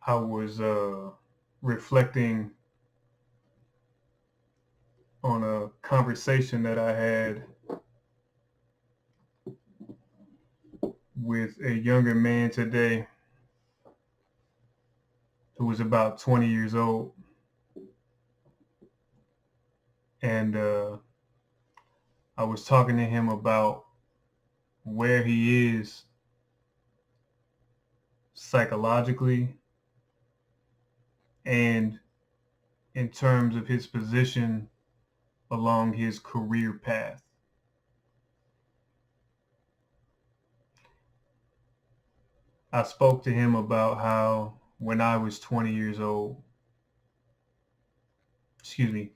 I was reflecting on a conversation that I had with a younger man today who was about 20 years old. And I was talking to him about where he is psychologically and in terms of his position along his career path. I spoke to him about how when I was 20 years old, excuse me,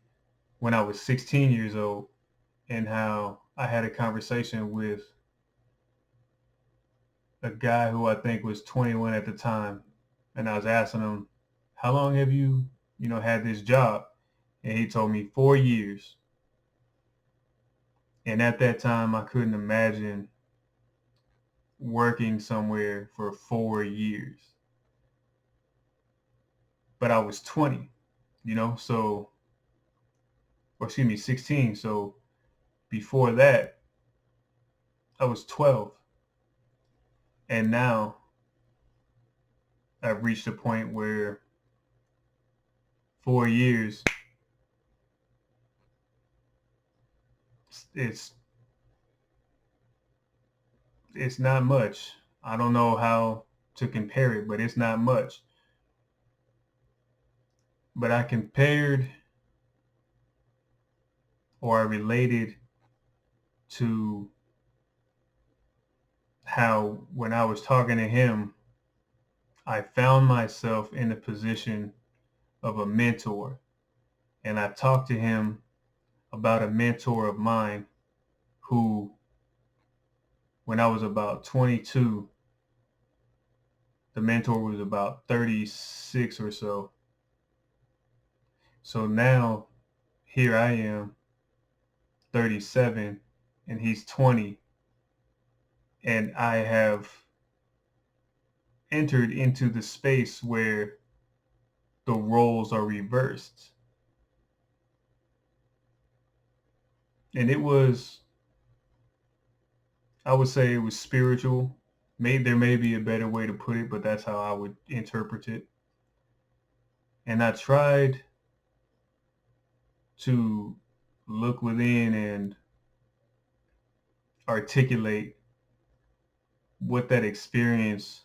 when I was 16 years old, and how I had a conversation with a guy who I think was 21 at the time. And I was asking him, how long have you had this job? And he told me 4 years. And at that time, I couldn't imagine working somewhere for 4 years. But I was 20, so, or excuse me, 16. So before that, I was 12. And now I've reached a point where 4 years, it's it's not much. I don't know how to compare it, but it's not much. But I compared or I related to how when I was talking to him, I found myself in the position of a mentor. And I talked to him about a mentor of mine who, when I was about 22, the mentor was about 36 or so. So now here I am, 37, and he's 20. And I have entered into the space where the roles are reversed. And I would say it was spiritual. There may be a better way to put it, but that's how I would interpret it. And I tried to look within and articulate what that experience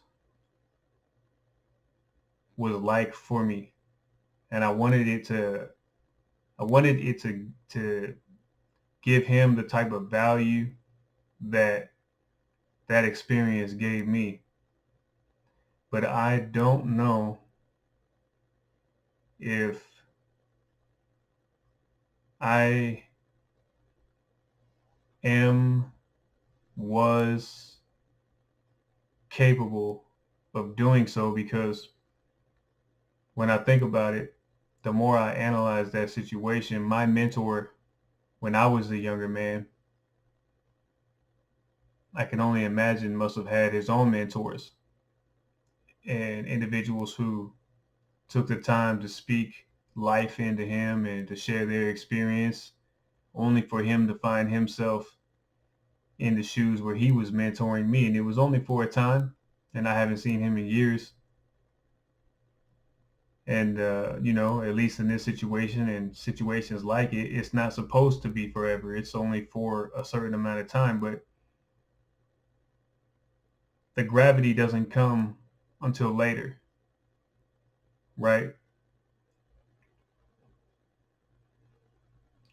was like for me. And I wanted it to give him the type of value that that experience gave me. But I don't know if I was capable of doing so, because when I think about it, the more I analyze that situation, my mentor, when I was a younger man, I can only imagine must have had his own mentors and individuals who took the time to speak life into him and to share their experience, only for him to find himself in the shoes where he was mentoring me. And it was only for a time, and I haven't seen him in years. And, at least in this situation and situations like it, it's not supposed to be forever. It's only for a certain amount of time. But the gravity doesn't come until later, right?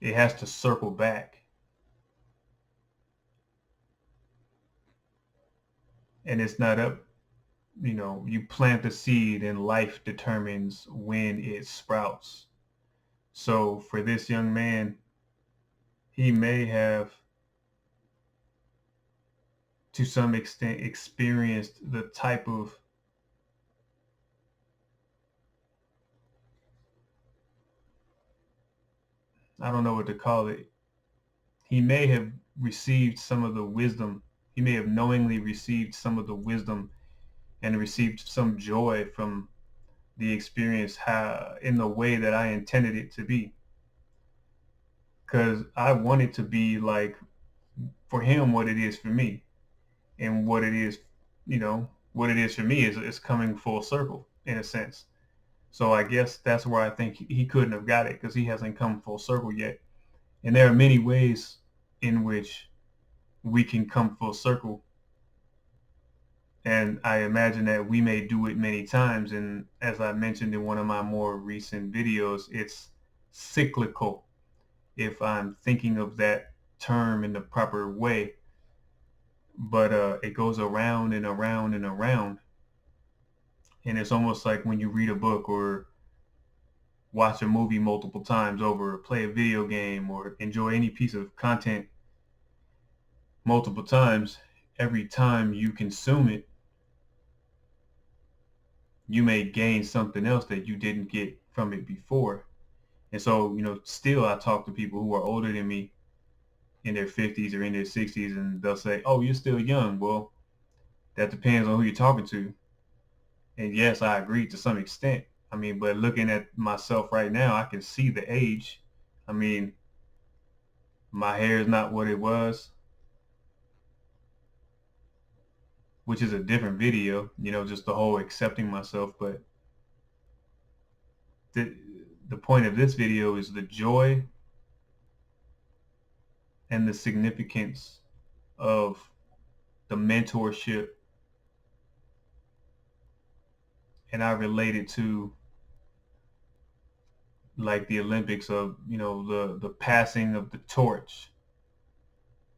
It has to circle back. And it's not up, you plant the seed and life determines when it sprouts. So for this young man, he may have to some extent experienced the type of I don't know what to call it. He may have received some of the wisdom. He may have knowingly received some of the wisdom and received some joy from the experience in the way that I intended it to be. Because I want it to be like for him what it is for me, and what it is, what it is for me is coming full circle in a sense. So I guess that's where I think he couldn't have got it, because he hasn't come full circle yet. And there are many ways in which we can come full circle. And I imagine that we may do it many times. And as I mentioned in one of my more recent videos, it's cyclical, if I'm thinking of that term in the proper way. But it goes around and around and around. And it's almost like when you read a book or watch a movie multiple times over, or play a video game, or enjoy any piece of content multiple times. Every time you consume it, you may gain something else that you didn't get from it before. And so, still I talk to people who are older than me, in their 50s or in their 60s, and they'll say, "Oh, you're still young." Well, that depends on who you're talking to. And yes, I agree to some extent. I mean, but looking at myself right now, I can see the age. I mean, my hair is not what it was, which is a different video, just the whole accepting myself. But the, the point of this video is the joy and the significance of the mentorship. And I relate it to like the Olympics of, the passing of the torch,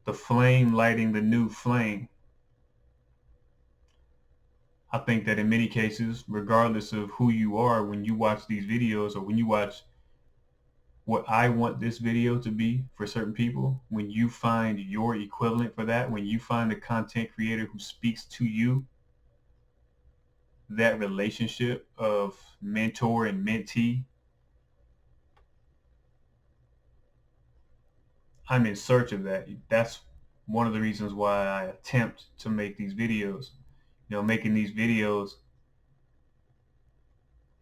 the flame lighting the new flame. I think that in many cases, regardless of who you are, when you watch these videos, or when you watch what I want this video to be for certain people, when you find your equivalent for that, when you find the content creator who speaks to you, that relationship of mentor and mentee, I'm in search of that. That's one of the reasons why I attempt to make these videos. Making these videos,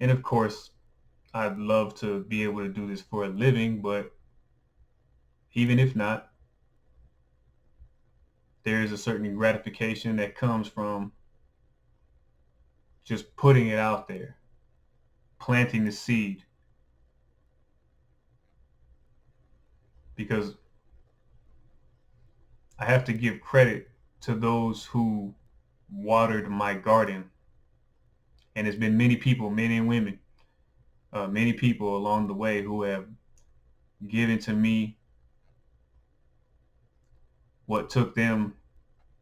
and of course, I'd love to be able to do this for a living, but even if not, there is a certain gratification that comes from just putting it out there, planting the seed. Because I have to give credit to those who watered my garden. And there's been many people, men and women, many people along the way who have given to me what took them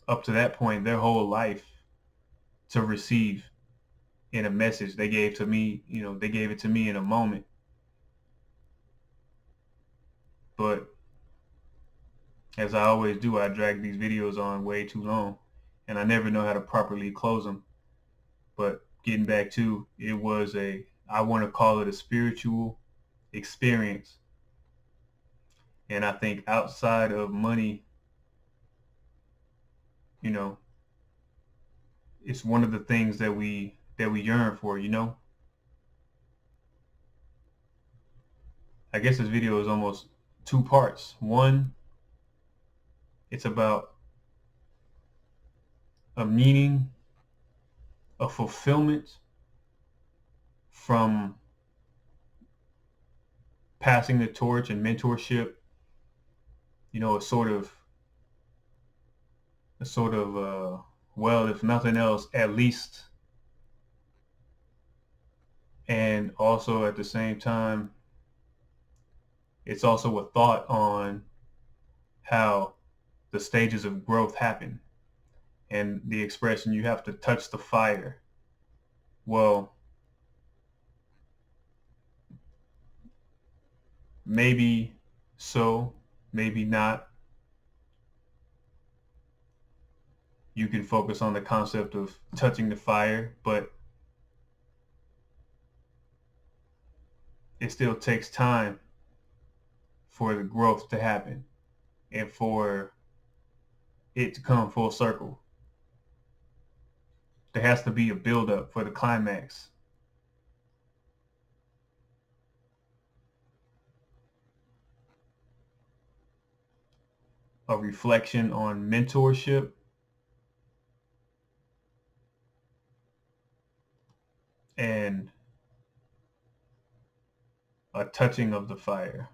up to that point their whole life to receive in a message they gave to me. They gave it to me in a moment. But as I always do, I drag these videos on way too long, and I never know how to properly close them. But getting back to, I want to call it a spiritual experience. And I think outside of money, it's one of the things that we yearn for. I guess this video is almost two parts. One, it's about a meaning, a fulfillment from passing the torch and mentorship. A sort of well, if nothing else, at least. And also at the same time, it's also a thought on how the stages of growth happen, and the expression, you have to touch the fire. Well, maybe so, maybe not. You can focus on the concept of touching the fire, but it still takes time for the growth to happen and for it to come full circle. There has to be a buildup for the climax. a reflection on mentorship and a touching of the fire.